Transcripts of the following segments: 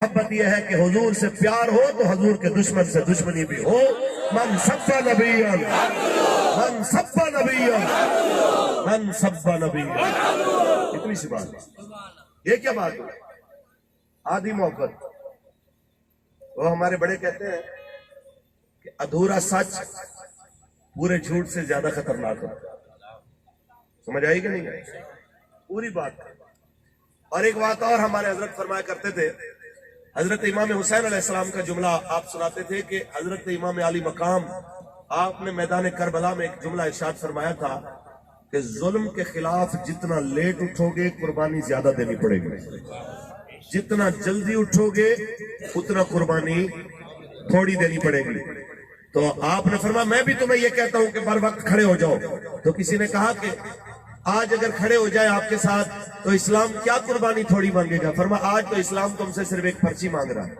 محبت یہ ہے کہ حضور سے پیار ہو تو حضور کے دشمن سے دشمنی بھی ہو. من سب نبیًا من سب نبیًا من سب نبیًا. اتنی سی بات ہے. یہ کیا بات ہے؟ آدھی محبت. وہ ہمارے بڑے کہتے ہیں کہ ادھورا سچ پورے جھوٹ سے زیادہ خطرناک ہے. سمجھ آئی کہ نہیں؟ پوری بات. اور ایک بات اور ہمارے حضرت فرمایا کرتے تھے. حضرت امام حسین علیہ السلام کا جملہ آپ سناتے تھے کہ حضرت امام علی مقام آپ نے میدان کربلا میں ایک جملہ ارشاد فرمایا تھا کہ ظلم کے خلاف جتنا لیٹ اٹھو گے قربانی زیادہ دینی پڑے گی, جتنا جلدی اٹھو گے اتنا قربانی تھوڑی دینی پڑے گی. تو آپ نے فرمایا میں بھی تمہیں یہ کہتا ہوں کہ بر وقت کھڑے ہو جاؤ. تو کسی نے کہا کہ آج اگر کھڑے ہو جائے آپ کے ساتھ تو اسلام کیا قربانی تھوڑی مانگے گا؟ فرمایا آج تو اسلام تم سے صرف ایک پرچی مانگ رہا ہے.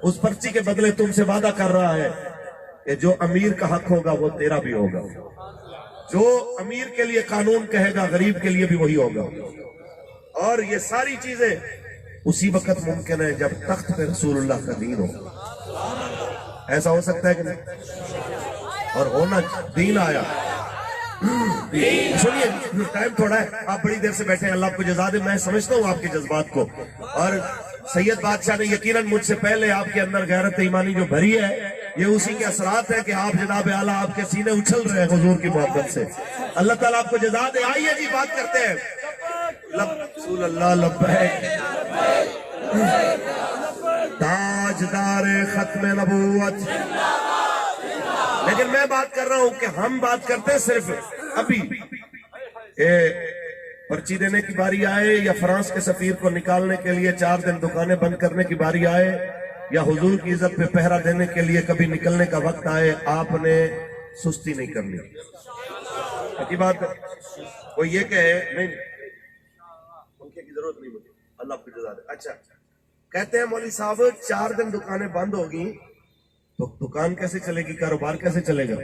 اس پرچی کے بدلے تم سے وعدہ کر رہا ہے کہ جو امیر کا حق ہوگا وہ تیرا بھی ہوگا, جو امیر کے لیے قانون کہے گا غریب کے لیے بھی وہی ہوگا. اور یہ ساری چیزیں اسی وقت ممکن ہے جب تخت پہ رسول اللہ کا دین ہو. ایسا ہو سکتا ہے کہ نہیں؟ اور ہونا دین آیا. سنیے ٹائم تھوڑا ہے, آپ بڑی دیر سے بیٹھے ہیں, اللہ آپ کو جزا دے. میں سمجھتا ہوں آپ کے جذبات کو, اور سید بادشاہ نے یقیناً مجھ سے پہلے آپ کے اندر غیرت ایمانی جو بھری ہے یہ اسی کے اثرات ہے کہ آپ جناب اعلیٰ آپ کے سینے اچھل رہے ہیں حضور کی محبت سے. اللہ تعالیٰ آپ کو جزا دے. آئیے جی بات کرتے ہیں. رسول اللہ لبیک تاجدار ختم نبوت. لیکن میں بات کر رہا ہوں کہ ہم بات کرتے ہیں صرف ابھی پرچی دینے کی باری آئے, یا فرانس کے سفیر کو نکالنے کے لیے 4 دن دکانیں بند کرنے کی باری آئے, یا حضور کی عزت پہ پہرا دینے کے لیے کبھی نکلنے کا وقت آئے, آپ نے سستی نہیں کرنی. کی بات وہ یہ کہے نہیں پنکھے کی ضرورت نہیں مجھے, اللہ آپ کو جزا دے. اچھا کہتے ہیں مولوی صاحب 4 دن دکانیں بند ہوگی تو دکان کیسے چلے گی, کاروبار کیسے چلے گا؟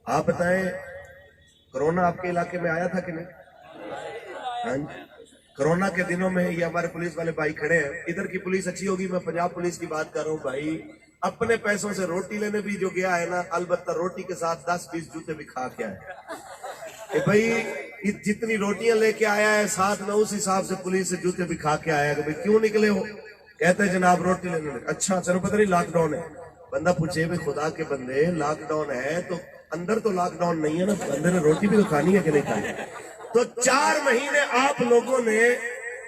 آپ بتائیں کرونا آپ کے علاقے میں آیا تھا کہ نہیں؟ کرونا کے دنوں میں یہ ہمارے پولیس والے بھائی کھڑے ہیں, ادھر کی پولیس اچھی ہوگی, میں پنجاب پولیس کی بات کر رہا ہوں بھائی. اپنے پیسوں سے روٹی لینے بھی جو گیا ہے نا, البتہ روٹی کے ساتھ 10-20 جوتے بھی کھا کے آئے کہ بھائی جتنی روٹیاں لے کے آیا ہے ساتھ میں اس حساب سے پولیس سے جوتے بھی کھا کے آیا کہ بھئی کیوں نکلے ہو؟ کہتے ہیں جناب روٹی لینے لگے. اچھا چلو پتہ نہیں لاک ڈاؤن ہے. بندہ پوچھے بھی خدا کے بندے لاک ڈاؤن ہے تو اندر تو لاک ڈاؤن نہیں ہے نا, بندے نے روٹی بھی تو کھانی ہے کہ نہیں کھانی؟ تو 4 مہینے آپ لوگوں نے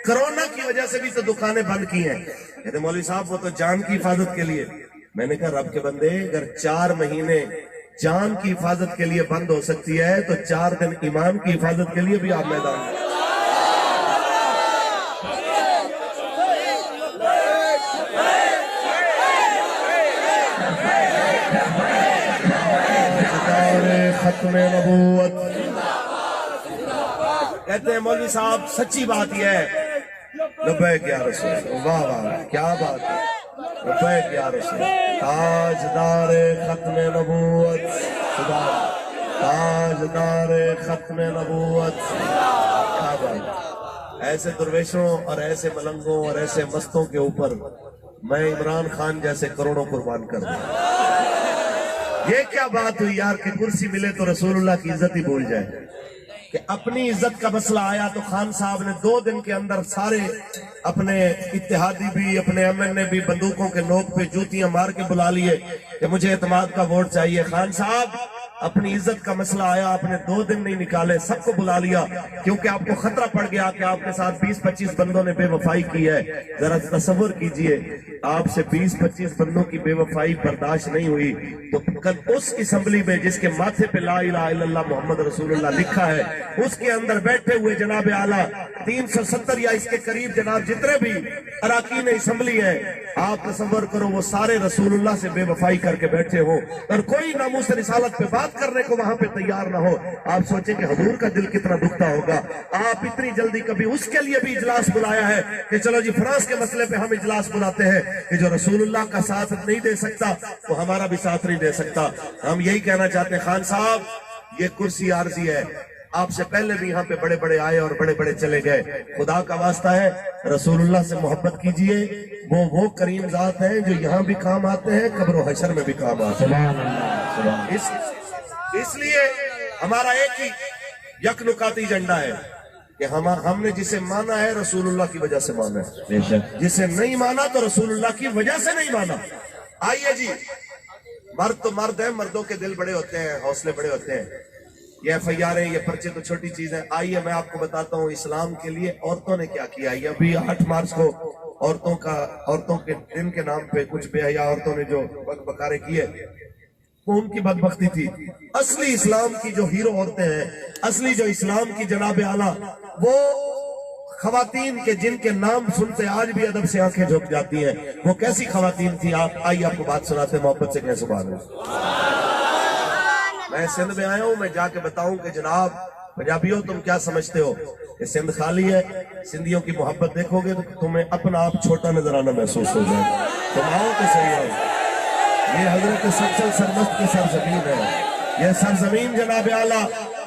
کرونا کی وجہ سے بھی تو دکانیں بند کی ہیں. کہتے مولوی صاحب وہ تو جان کی حفاظت کے لیے. میں نے کہا رب کے بندے اگر 4 مہینے جان کی حفاظت کے لیے بند ہو سکتی ہے تو 4 دن ایمان کی حفاظت کے لیے بھی آپ میدان میں. ختم نبوت. کہتے ہیں مولوی صاحب سچی بات یہ ہے. لبیک یا رسول اللہ. واہ واہ کیا بات ہے. لبیک یا رسول اللہ. تاجدار ختم نبوت. تاجدار ختم نبوت. کیا بات. ایسے درویشوں اور ایسے ملنگوں اور ایسے مستوں کے اوپر میں عمران خان جیسے کروڑوں قربان کر دوں. یہ کیا بات ہوئی یار کہ کرسی ملے تو رسول اللہ کی عزت ہی بھول جائے. کہ اپنی عزت کا مسئلہ آیا تو خان صاحب نے 2 دن کے اندر سارے اپنے اتحادی بھی اپنے امن نے بھی بندوقوں کے نوک پہ جوتیاں مار کے بلا لیے کہ مجھے اعتماد کا ووٹ چاہیے. خان صاحب اپنی عزت کا مسئلہ آیا, آپ نے 2 دن نہیں نکالے, سب کو بلا لیا کیونکہ آپ کو خطرہ پڑ گیا کہ آپ کے ساتھ 20-25 بندوں نے بے وفائی کی ہے. ذرا تصور کیجئے آپ سے 20-25 بندوں کی بے وفائی برداشت نہیں ہوئی تو کل اس اسمبلی میں جس کے ماتھے پہ لا الہ الا اللہ محمد رسول اللہ لکھا ہے اس کے اندر بیٹھے ہوئے جناب اعلیٰ 370 یا اس کے قریب جناب جتنے بھی اراکین اسمبلی ہیں, آپ تصور کرو وہ سارے رسول اللہ سے بے وفائی کر کے بیٹھے ہو اور کوئی ناموس رسالت پہ بات کرنے کو وہاں پہ تیار نہ ہو. آپ سوچیں کہ حضور کا دل کتنا دکھتا ہوگا. آپ اتنی جلدی کبھی اس کے لیے بھی اجلاس بلایا ہے کہ چلو جی فرانس کے مسئلے پہ ہم اجلاس بلاتے ہیں کہ جو رسول اللہ کا ساتھ نہیں دے سکتا وہ ہمارا بھی ساتھ نہیں دے سکتا. ہم یہی کہنا چاہتے ہیں خان صاحب یہ کرسی عارضی ہے, آپ سے پہلے بھی یہاں پہ بڑے بڑے آئے اور بڑے بڑے چلے گئے. خدا کا واسطہ ہے رسول اللہ سے محبت کیجئے. وہ کریم ذات ہیں جو یہاں بھی کام آتے ہیں, قبر و حشر میں بھی کام آتے ہیں. اس لیے ہمارا ایک ہی یک نکاتی ایجنڈا ہے کہ ہم نے جسے مانا ہے رسول اللہ کی وجہ سے مانا ہے, جسے نہیں مانا تو رسول اللہ کی وجہ سے نہیں مانا. آئیے جی, مرد تو مرد ہیں, مردوں کے دل بڑے ہوتے ہیں, حوصلے بڑے ہوتے ہیں. یہ FIR یہ پرچے تو چھوٹی چیز ہے. آئیے میں آپ کو بتاتا ہوں اسلام کے لیے عورتوں نے کیا کیا. یہ ابھی 8 مارچ کو عورتوں کے دن کے نام پہ کچھ بے حیا عورتوں نے جو بکارے کیے, وہ ان کی بدبختی تھی. اصلی اسلام کی جو ہیرو عورتیں ہیں, اصلی جو اسلام کی جناب اعلیٰ, وہ خواتین کے جن کے نام سنتے آج بھی ادب سے آنکھیں جھک جاتی ہیں, وہ کیسی خواتین تھی. آئیے آپ کو بات سناتے ہیں محبت سے. کیسے سبحان اللہ. میں سندھ میں آیا ہوں, میں جا کے بتاؤں کہ جناب پنجابیوں تم کیا سمجھتے ہو کہ سندھ خالی ہے. سندھیوں کی محبت دیکھو گے تو تمہیں اپنا آپ چھوٹا نظر آنا محسوس ہو جائے. تم آؤ تو صحیح آؤ. یہ حضرت سچل سرمست کی سرزمین ہے. یہ سرزمین جناب اعلیٰ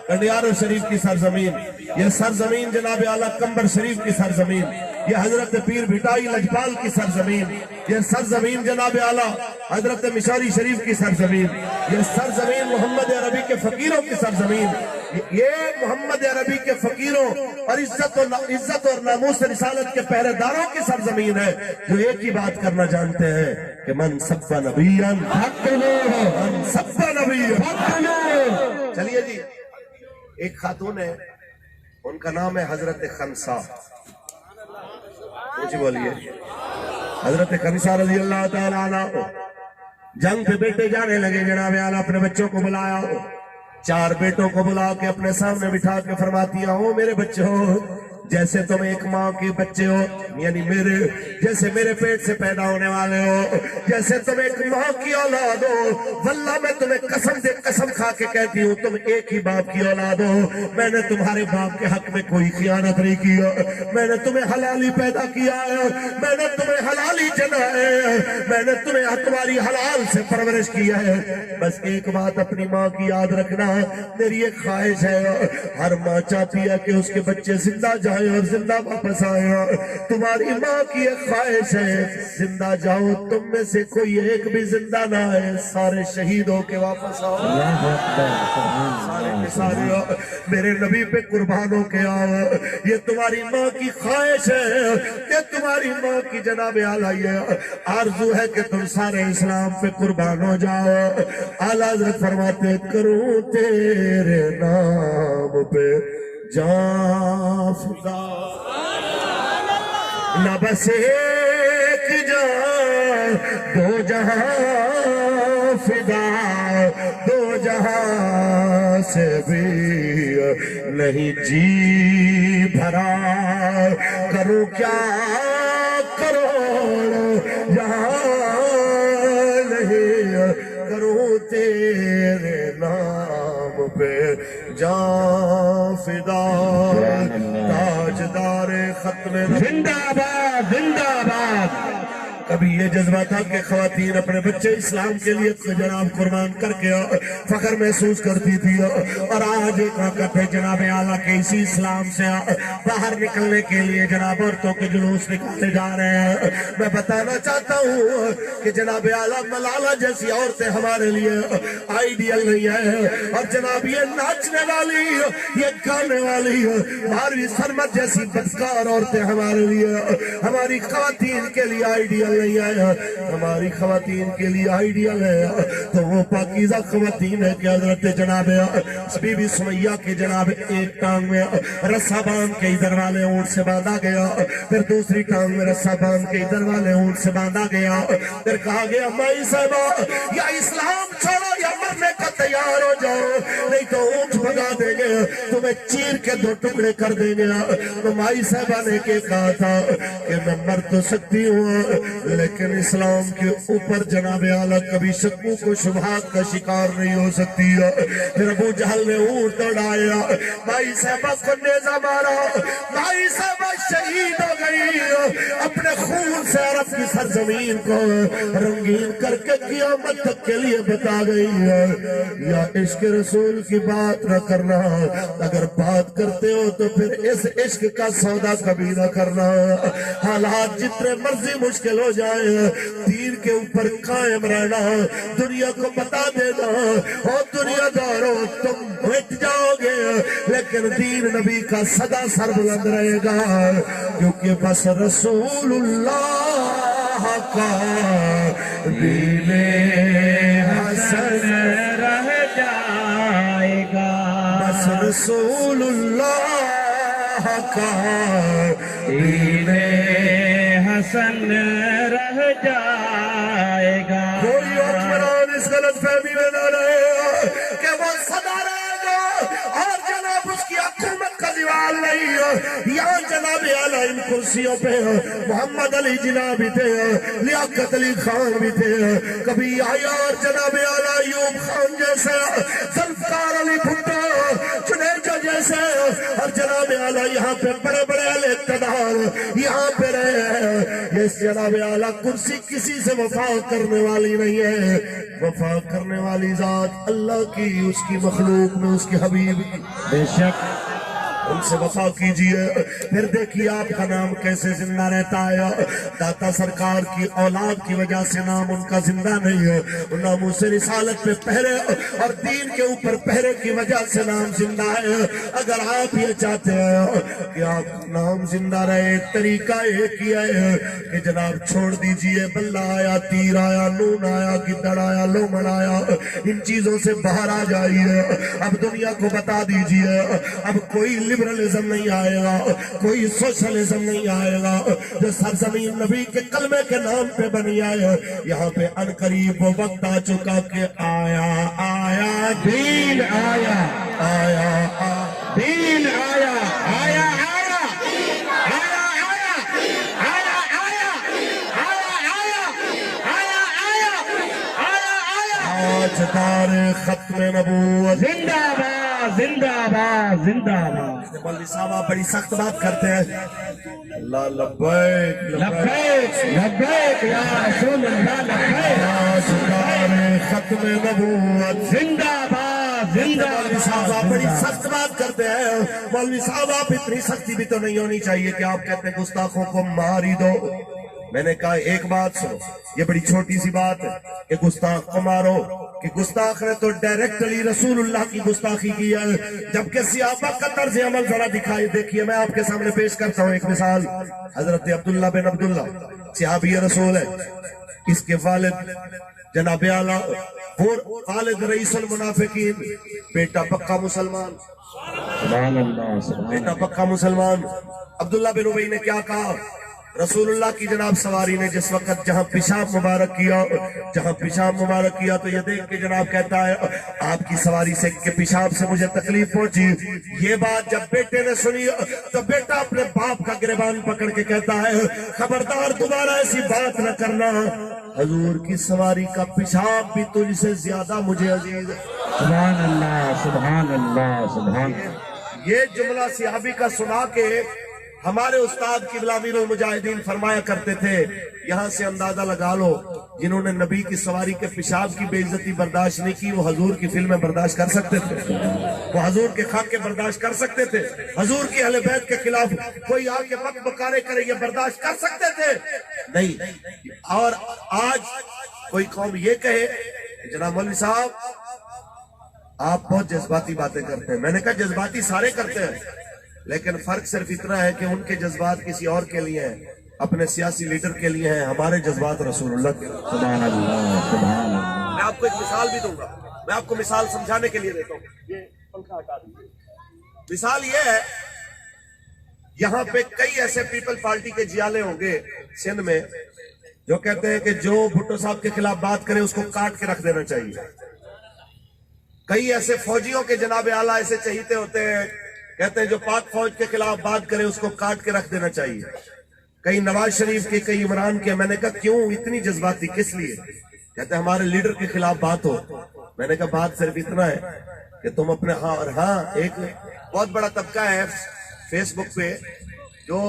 کنڈیارو شریف کی سرزمین, یہ سرزمین جناب اعلیٰ کمبر شریف کی سرزمین, یہ حضرت پیر بھٹائی لجپال کی سرزمین, یہ سرزمین جناب اعلیٰ حضرت مشاری شریف کی سرزمین, یہ سرزمین محمد عربی کے فقیروں کی سرزمین. یہ محمد عربی کے فقیروں اور عزت اور ناموس رسالت کے پہرے داروں کی سرزمین ہے, جو ایک ہی بات کرنا جانتے ہیں کہ من سب نبیًا من سب نبیًا. چلیے جی, ایک خاتون ہے, ان کا نام ہے حضرت خنسا. مجھے بولیے, حضرت خنسا رضی اللہ تعالیٰ عنہ جنگ پہ بیٹے جانے لگے. جناب اعلیٰ اپنے بچوں کو بلایا, 4 بیٹوں کو بلا کے اپنے سامنے بٹھا کے فرماتی ہو میرے بچے ہو, جیسے تم ایک ماں کے بچے ہو, یعنی جیسے میرے پیٹ سے پیدا ہونے والے ہو, جیسے تم ایک ماں کی اولاد ہو. واللہ میں تمہیں قسم کھا کے کہتی ہوں تم ایک ہی باپ کی اولاد ہو. میں نے تمہارے باپ کے حق میں کوئی خیانت نہیں کی. میں نے تمہیں حلالی پیدا کیا ہے, میں نے تمہیں حلالی جنا ہے, میں نے تمہیں تمہاری حلال سے پرورش کیا ہے. بس ایک بات اپنی ماں کی یاد رکھنا, میری ایک خواہش ہے, ہر ماں چاہتی ہے کہ اس کے بچے زندہ جائیں اور زندہ واپس آئے. تمہاری ماں کی ایک خواہش ہے, زندہ جاؤ, تم میں سے کوئی ایک بھی زندہ نہ آئے, سارے شہید ہو کے واپس آؤ. سارے کے سارے میرے نبی پہ قربان ہو کے آؤ. یہ تمہاری ماں کی خواہش ہے, یہ تمہاری ماں کی جناب اعلیٰ یہ آرزو ہے کہ تم سارے اسلام پہ قربان ہو جاؤ. اعلیٰ حضرت فرماتے کروں تیرے نام پہ جان فدا, نہ بس ایک جان 2 جہاں فدا, 2 جہاں سے بھی نہیں جی بھرا. کروں کیا کروڑ جہاں نہیں, کروں تیرے نام پہ جان فدا. تاجدار ختم زندہ باد زندہ باد. کبھی یہ جذبہ تھا کہ خواتین اپنے بچے اسلام کے لیے جناب قربان کر کے فخر محسوس کرتی تھی, اور آج ایک وقت ہے جناب اعلیٰ کے اسی اسلام سے باہر نکلنے کے لیے جناب عورتوں کے جلوس نکالے جا رہے ہیں. میں بتانا چاہتا ہوں کہ جناب اعلیٰ ملالہ جیسی عورتیں ہمارے لیے آئیڈیل نہیں ہے, اور جناب یہ ناچنے والی, یہ گانے والی ماروی سرمت جیسی بدکار عورتیں ہمارے لیے, ہماری خواتین کے لیے آئیڈیل نہیں آیا. ہماری خواتین کے لیے آئیڈیل ہے تو وہ پاکیزہ خواتین ہے کہ حضرت جناب بی بی سمیہ کے جناب ایک ٹانگ میں رسا باندھ کے ادھر والے اونٹ سے باندھا گیا, پھر دوسری ٹانگ میں رسا باندھ کے ادھر والے اونٹ سے باندھا گیا, پھر کہا گیا مائی صاحبہ یا اسلام چھوڑو یا مرنے کا تیار ہو جاؤ, نہیں تو اونٹ بھگا دیں گے, تمہیں چیر کے 2 ٹکڑے کر دیں گے. تو مائی صاحبہ نے کہا تھا کہ میں مر تو سکتی ہوں لیکن اسلام کے اوپر جناب اعلیٰ کبھی شکوک و شبہات کا شکار نہیں ہو سکتی ہے۔ پھر ابو جہل نے اونٹ دوڑایا، بھائی صاحبہ کو نیزہ مارا، بھائی صاحبہ شہید ہو گئی، اپنے خون سے عرب کی سرزمین کو رنگین کر کے قیامت تک کے لیے بتا گئی ہے۔ یا عشق رسول کی بات نہ کرنا، اگر بات کرتے ہو تو پھر اس عشق کا سودا کبھی نہ کرنا۔ حالات جتنے مرضی مشکل ہو جائے، دین کے اوپر قائم رہنا، دنیا کو بتا دینا اور دنیا دارو تم مٹ جاؤ گے لیکن دین نبی کا سدا سر بلند رہے گا، کیونکہ بس رسول اللہ کا دین حسن رہ جائے گا، بس رسول اللہ کا دین حسن رہ جائے گا۔ کوئی حکمران اس غلط فہمی میں نہ رہے کہ وہ سدا رہے گا اور جناب اس کی حکومت کا زوال نہیں ہے۔ یہاں جناب اعلیٰ ان کرسیوں پہ محمد علی جناح بھی تھے، لیاقت علی خان بھی تھے، کبھی آیا اور جناب اعلیٰ ایوب خان جیسے، ذوالفقار علی بھٹو، جنیجہ جیسے، اور جناب اعلیٰ یہاں پہ بڑے بڑے اہل اقتدار یہاں پہ رہے ہیں۔ یہ جناب اعلیٰ کرسی کسی سے وفا کرنے والی نہیں ہے، وفا کرنے والی ذات اللہ کی، اس کی مخلوق میں اس کے حبیب کی، بے شک ان سے وفا کیجئے۔ پھر دیکھیے آپ کا نام کیسے زندہ رہتا ہے، داتا سرکار کی اولاد کی وجہ سے نام ان کا زندہ نہیں ہے، ناموس رسالت پہ پہرے اور دین کے اوپر پہرے کی وجہ سے نام زندہ ہے۔ اگر آپ یہ چاہتے ہیں کہ آپ نام زندہ رہے، ایک طریقہ ایک ہی ہے کہ جناب چھوڑ دیجئے بلہ آیا، تیر آیا، نون آیا، گدڑ آیا، لومڑ آیا، ان چیزوں سے باہر آ جائیے۔ اب دنیا کو بتا دیجئے اب کوئی لبرلزم نہیں آئے گا، کوئی سوشلزم نہیں آئے گا، جو سرزمین نبی کے کلمے کے نام پہ بنی آئے۔ یہاں پہ انقریب وہ وقت آ چکا کہ آیا آیا دین آیا، آیا دین آیا، آیا آیا، آیا آیا، آیا آیا، آیا آیا، آیا آیا، آیا آیا۔ آج دار ختم نبوت زندہ باد، زندہ باد، زندہ باد۔ مولوی صاحب آپ بڑی سخت بات کرتے ہیں، اللہ لبیک لبیک لبیک یا رسول اللہ، لبیک۔ آج دار ختم نبوت زندہ باد، زندہ مولوی صاحب آپ باد، بڑی زندہ باد۔ سخت بات کرتے ہیں، مولوی صاحب آپ اتنی سختی بھی تو نہیں ہونی چاہیے کہ آپ کہتے ہیں گستاخوں کو مار ہی دو۔ میں نے کہا ایک بات سنو، یہ بڑی چھوٹی سی بات ہے کہ گستاخ کو مارو، کہ گستاخ نے تو ڈائریکٹلی رسول اللہ کی گستاخی کی ہے، جبکہ صحابہ کا طرز عمل ذرا دکھائی دیکھیے۔ میں آپ کے سامنے پیش کرتا ہوں ایک مثال۔ حضرت عبداللہ بن عبداللہ صحابی رسول ہے، اس کے والد جناب اعلیٰ وہ والد رئیس المنافقین، بیٹا پکا مسلمان، سبحان اللہ، سبحان بیٹا پکا مسلمان۔ عبداللہ بن ابی نے کیا کہا؟ رسول اللہ کی جناب سواری نے جس وقت جہاں پیشاب مبارک کیا تو یہ دیکھ کے جناب کہتا ہے آپ کی سواری سے کہ پیشاب سے مجھے تکلیف پہنچی۔ یہ بات جب بیٹے نے سنی تو بیٹا اپنے باپ کا گریبان پکڑ کے کہتا ہے خبردار دوبارہ ایسی بات نہ کرنا، حضور کی سواری کا پیشاب بھی تجھ سے زیادہ مجھے عزیز ہے۔ سبحان اللہ، سبحان اللہ، سبحان اللہ۔ یہ جملہ صحابی کا سنا کے ہمارے استاد قبلہ امیر المجاہدین فرمایا کرتے تھے، یہاں سے اندازہ لگا لو جنہوں نے نبی کی سواری کے پیشاب کی بے عزتی برداشت نہیں کی وہ حضور کی فلمیں برداشت کر سکتے تھے، وہ حضور کے خاکے برداشت کر سکتے تھے، حضور کی اہل بیت کے خلاف کوئی آ کے بک بکارے کرے یہ برداشت کر سکتے تھے نہیں۔ اور آج کوئی قوم یہ کہے جناب مولوی صاحب آپ بہت جذباتی باتیں کرتے ہیں، میں نے کہا جذباتی سارے کرتے ہیں، لیکن فرق صرف اتنا ہے کہ ان کے جذبات کسی اور کے لیے ہیں، اپنے سیاسی لیڈر کے لیے ہیں، ہمارے جذبات رسول اللہ کے لیے۔ سبحان اللہ، سبحان اللہ۔ میں آپ کو ایک مثال بھی دوں گا، میں آپ کو مثال سمجھانے کے لیے دیتا ہوں، یہ پنکھا ہٹا دیجیے۔ مثال یہ ہے یہاں پہ کئی ایسے پیپل پارٹی کے جیالے ہوں گے سندھ میں جو کہتے ہیں کہ جو بھٹو صاحب کے خلاف بات کرے اس کو کاٹ کے رکھ دینا چاہیے۔ کئی ایسے فوجیوں کے جناب اعلیٰ ایسے چہیتے ہوتے ہیں، کہتے ہیں جو پاک فوج کے خلاف بات کرے اس کو کاٹ کے رکھ دینا چاہیے۔ کئی نواز شریف کے، کئی عمران کے. میں نے کہا کیوں اتنی جذباتی، کس لیے؟ کہتے ہیں ہمارے لیڈر کے خلاف بات ہو. میں نے کہا بات صرف اتنا ہے کہ تم اپنے ایک بہت بڑا طبقہ ہے فیس بک پہ جو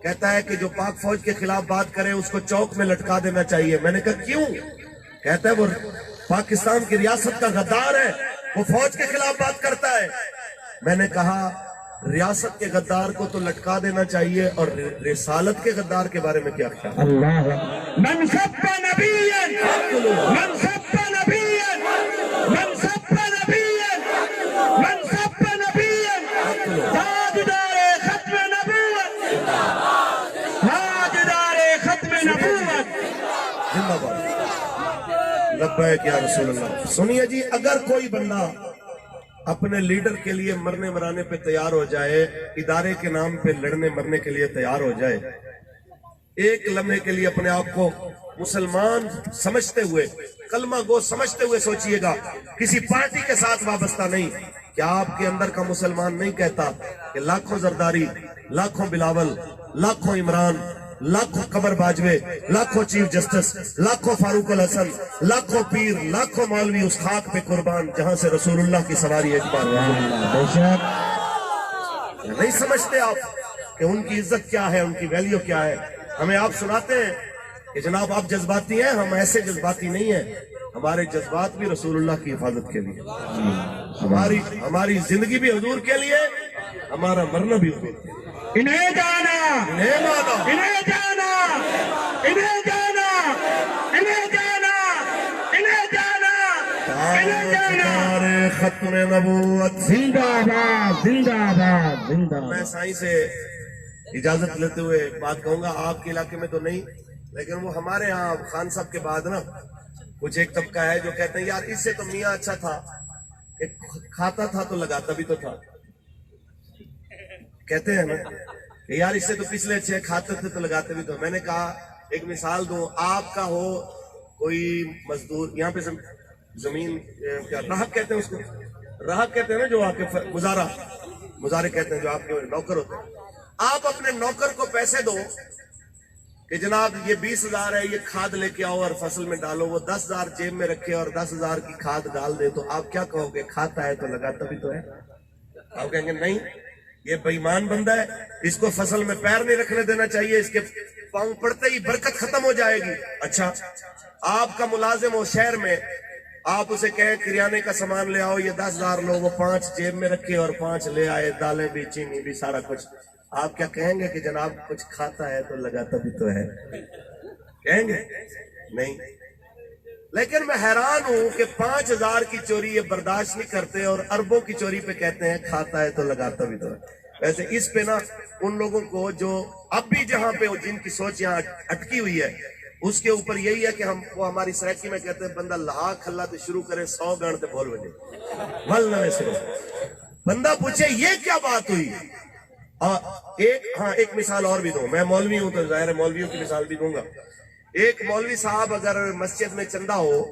کہتا ہے کہ جو پاک فوج کے خلاف بات کرے اس کو چوک میں لٹکا دینا چاہیے. میں نے کہا کیوں؟ کہتا ہے وہ پاکستان کی ریاست کا غدار ہے، وہ فوج کے خلاف بات کرتا ہے. میں نے کہا ریاست کے غدار کو تو لٹکا دینا چاہیے، اور رسالت کے غدار کے بارے میں کیا خیال؟ اللہ من سب نبیا من سب نبیا من سب نبیا من سب نبیا تاجدار ختم نبوت تاجدار ختم نبوت. زندہ باد. لبیک یا رسول اللہ. سنیے جی، اگر کوئی بندہ اپنے لیڈر کے لیے مرنے مرانے پہ تیار ہو جائے، ادارے کے نام پہ لڑنے مرنے کے لیے تیار ہو جائے، ایک لمحے کے لیے اپنے آپ کو مسلمان سمجھتے ہوئے، کلمہ گو سمجھتے ہوئے سوچئے گا، کسی پارٹی کے ساتھ وابستہ نہیں. کیا آپ کے اندر کا مسلمان نہیں کہتا کہ لاکھوں زرداری، لاکھوں بلاول، لاکھوں عمران، لاکھوں قمر باجوے، لاکھوں چیف جسٹس، لاکھوں فاروق الحسن، لاکھوں پیر، لاکھوں مولوی اس خاک پہ قربان جہاں سے رسول اللہ کی سواری ایک بار بے شک نہیں سمجھتے آپ کہ ان کی عزت کیا ہے، ان کی ویلیو کیا ہے؟ ہمیں آپ سناتے ہیں کہ جناب آپ جذباتی ہیں. ہم ایسے جذباتی نہیں ہیں. ہمارے جذبات بھی رسول اللہ کی حفاظت کے لیے، ہماری زندگی بھی حضور کے لیے، ہمارا مرنا بھی حضور کے لیے. انہیں جانا انہیں مانا، انہیں جانا انہیں جانا انہیں جانا انہیں جانا انہیں جانا. تاجدار ختم نبوت. زندہ باد زندہ باد زندہ میں باد. سائیں سے اجازت لیتے ہوئے بات کہوں گا. آپ کے علاقے میں تو نہیں، لیکن وہ ہمارے ہاں خان صاحب کے بعد نا کچھ ایک طبقہ ہے جو کہتے ہیں یار اس سے تو میاں اچھا تھا کہ کھاتا تھا تو لگاتا بھی تو تھا. کہتے ہیں نا کہ یار اس سے تو پچھلے اچھے کھاتے تھے تو لگاتے بھی تو. میں نے کہا ایک مثال دوں. آپ کا ہو کوئی مزدور یہاں پہ زمین کیا راہب کہتے ہیں اس کو، راہب کہتے ہیں نا جو آپ کے مزارے کہتے ہیں جو آپ کے نوکر ہوتے ہیں. آپ اپنے نوکر کو پیسے دو کہ جناب یہ 20,000 ہے، یہ کھاد لے کے آؤ اور فصل میں ڈالو. وہ 10,000 جیب میں رکھے اور 10,000 کی کھاد ڈال دے، تو آپ کیا کہو گے؟ کھاتا ہے تو لگاتا بھی تو ہے. آپ کہیں گے نہیں، یہ بے ایمان بندہ ہے، اس کو فصل میں پیر نہیں رکھنے دینا چاہیے، اس کے پاؤں پڑتے ہی برکت ختم ہو جائے گی. اچھا آپ کا ملازم ہو شہر میں، آپ اسے کہیں کریانے کا سامان لے آؤ، یہ 10,000 لو، وہ 5 جیب میں رکھے اور 5 لے آئے، دالیں بھی، چینی بھی، سارا کچھ. آپ کیا کہیں گے کہ جناب کچھ کھاتا ہے تو لگاتا بھی تو ہے؟ کہیں گے نہیں. لیکن میں حیران ہوں کہ 5,000 کی چوری یہ برداشت نہیں کرتے اور اربوں کی چوری پہ کہتے ہیں کھاتا ہے تو لگاتا بھی تو ہے. ویسے اس پہ نا ان لوگوں کو جو اب بھی جہاں پہ جن کی سوچ یہاں اٹکی ہوئی ہے، اس کے اوپر یہی ہے کہ وہ ہماری سرائکی میں کہتے ہیں بندہ لہا کھلا تو شروع کرے 100 گھنٹے بول بجے ول نوے سے. بندہ پوچھے یہ کیا بات ہوئی. ایک مثال اور بھی دوں. میں مولوی ہوں تو ظاہر ہے مولویوں کی مثال بھی دوں گا. ایک مولوی صاحب اگر مسجد میں چندہ ہو